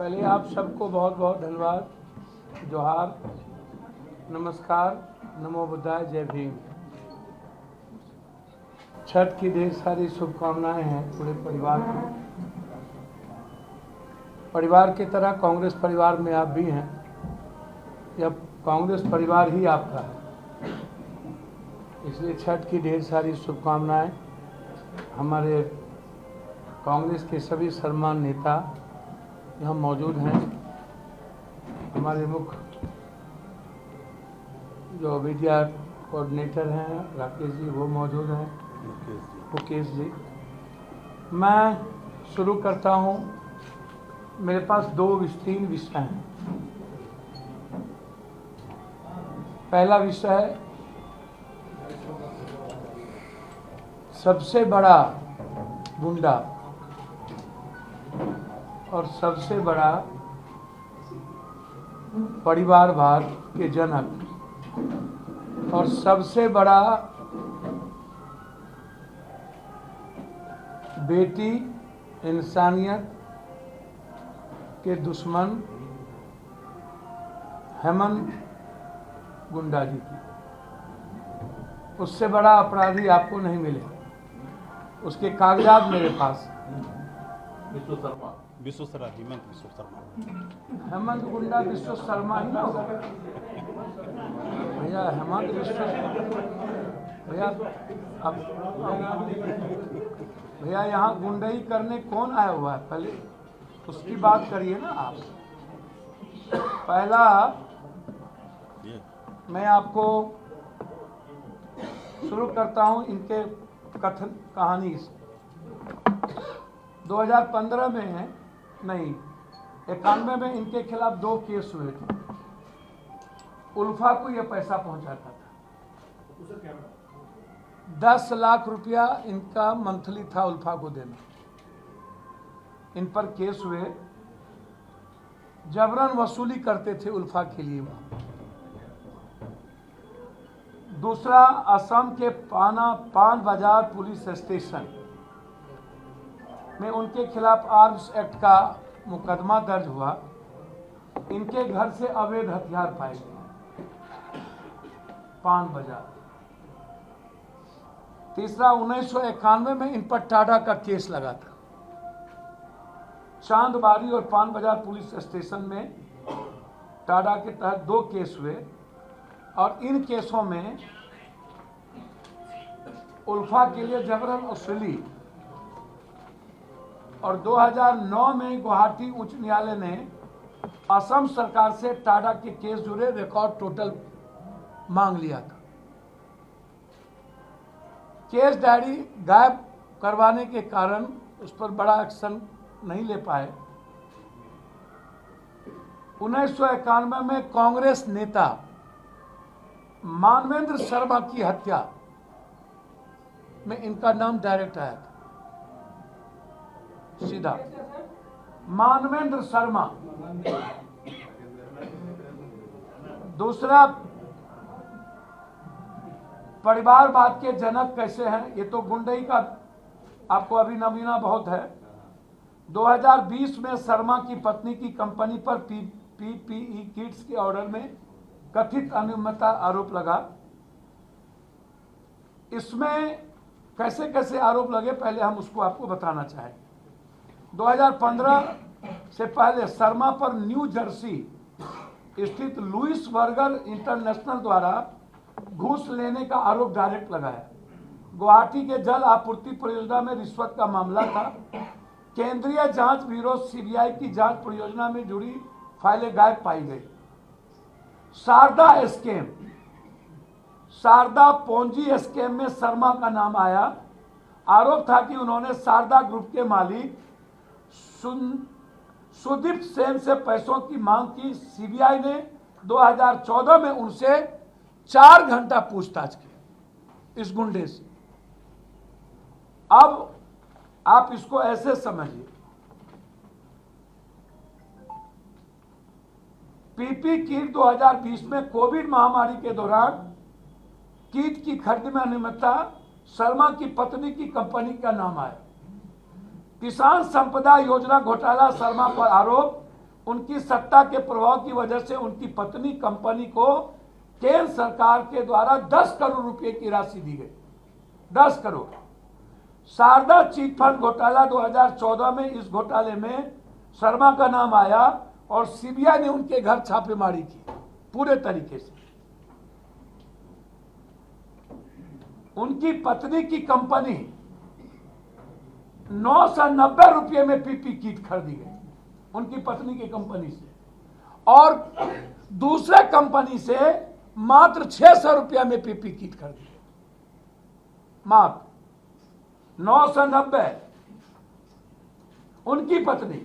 पहले आप सबको बहुत बहुत धन्यवाद, जोहार, नमस्कार, नमो बुद्धाय, जय भीम। छठ की ढेर सारी शुभकामनाएं हैं पूरे परिवार को। परिवार की तरह कांग्रेस परिवार में आप भी हैं, यह कांग्रेस परिवार ही आपका है, इसलिए छठ की ढेर सारी शुभकामनाएं। हमारे कांग्रेस के सभी सम्मानित नेता यहाँ मौजूद हैं। हमारे मुख्य जो मीडिया कोऑर्डिनेटर हैं राकेश जी, वो मौजूद हैं, मुकेश जी। मैं शुरू करता हूँ। मेरे पास 3 विषय हैं। पहला विषय, सबसे बड़ा गुंडा और सबसे बड़ा परिवारवाद के जनक और सबसे बड़ा बेटी इंसानियत के दुश्मन हेमंत गुंडा जी की। उससे बड़ा अपराधी आपको नहीं मिलेगा। उसके कागजात मेरे पास। हेमंत गुंडा विश्व शर्मा ही ना होगा भैया। हेमंत विश्व भैया, अब भैया यहाँ गुंडई करने कौन आया हुआ है? पहले उसकी बात करिए ना आप। पहला, मैं आपको शुरू करता हूँ इनके कथन कहानी से। 2015 में नहीं, 91 में इनके खिलाफ 2 केस हुए थे। उल्फा को यह पैसा पहुंचाता था। 10 लाख रुपया इनका मंथली था उल्फा को देना। इन पर केस हुए, जबरन वसूली करते थे उल्फा के लिए वहां। दूसरा, असम के पान बाजार पुलिस स्टेशन में उनके खिलाफ आर्म्स एक्ट का मुकदमा दर्ज हुआ। इनके घर से अवैध हथियार पाए गए, पान बाजार। तीसरा, 1991 में इन पर टाडा का केस लगा था। चांदबारी और पान बाजार पुलिस स्टेशन में टाडा के तहत 2 केस हुए और इन केसों में उल्फा के लिए जबरन वसूली। और 2009 में गुवाहाटी उच्च न्यायालय ने असम सरकार से टाडा के केस जुड़े रिकॉर्ड टोटल मांग लिया था। केस डायरी गायब करवाने के कारण उस पर बड़ा एक्शन नहीं ले पाए। 1991 में कांग्रेस नेता मानवेंद्र शर्मा की हत्या में इनका नाम डायरेक्ट आया था, सीधा। मानवेंद्र शर्मा। दूसरा, परिवारवाद के जनक कैसे हैं? ये तो गुंडई का आपको अभी नमूना बहुत है। 2020 में शर्मा की पत्नी की कंपनी पर पीपीई किट्स के ऑर्डर में कथित अनियमितता आरोप लगा। इसमें कैसे कैसे आरोप लगे, पहले हम उसको आपको बताना चाहेंगे। 2015 से पहले शर्मा पर न्यू जर्सी स्थित लुइस बर्गर इंटरनेशनल द्वारा घूस लेने का आरोप डायरेक्ट लगाया। गुवाहाटी के जल आपूर्ति परियोजना में रिश्वत का मामला था। केंद्रीय जांच ब्यूरो सीबीआई की जांच परियोजना में जुड़ी फाइलें गायब पाई गई। Sharda scam, Sharda Ponzi scam में शर्मा का नाम आया। आरोप था कि उन्होंने शारदा ग्रुप के मालिक सुदीप सेन से पैसों की मांग की। सीबीआई ने 2014 में उनसे 4 घंटा पूछताछ की इस गुंडे से। अब आप इसको ऐसे समझिए, पीपी किट 2020 में कोविड महामारी के दौरान किट की खरीद में अनियमितता, शर्मा की पत्नी की कंपनी का नाम आया। किसान संपदा योजना घोटाला शर्मा पर आरोप, उनकी सत्ता के प्रभाव की वजह से उनकी पत्नी कंपनी को केंद्र सरकार के द्वारा 10 करोड़ रुपए की राशि दी गई। 10 करोड़। शारदा चिट फंड घोटाला 2014 में, इस घोटाले में शर्मा का नाम आया और सीबीआई ने उनके घर छापेमारी की पूरे तरीके से। उनकी पत्नी की कंपनी 990 रुपये में पीपी किट खरीदी गई उनकी पत्नी की कंपनी से, और दूसरे कंपनी से मात्र 600 रुपया में पीपी किट खरीदी गई। मात्र 990। उनकी पत्नी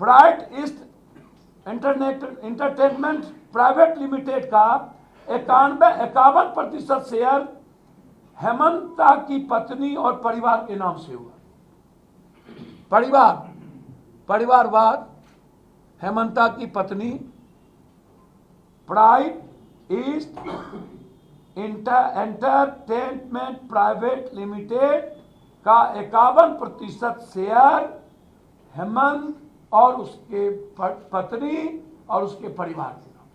bright east entertainment private limited का 51% शेयर हेमंता की पत्नी और परिवार के नाम से हुआ। परिवारवाद। हेमंता की पत्नी bright east entertainment private limited का 51% शेयर हेमंत और उसके पत्नी और उसके परिवार के नाम।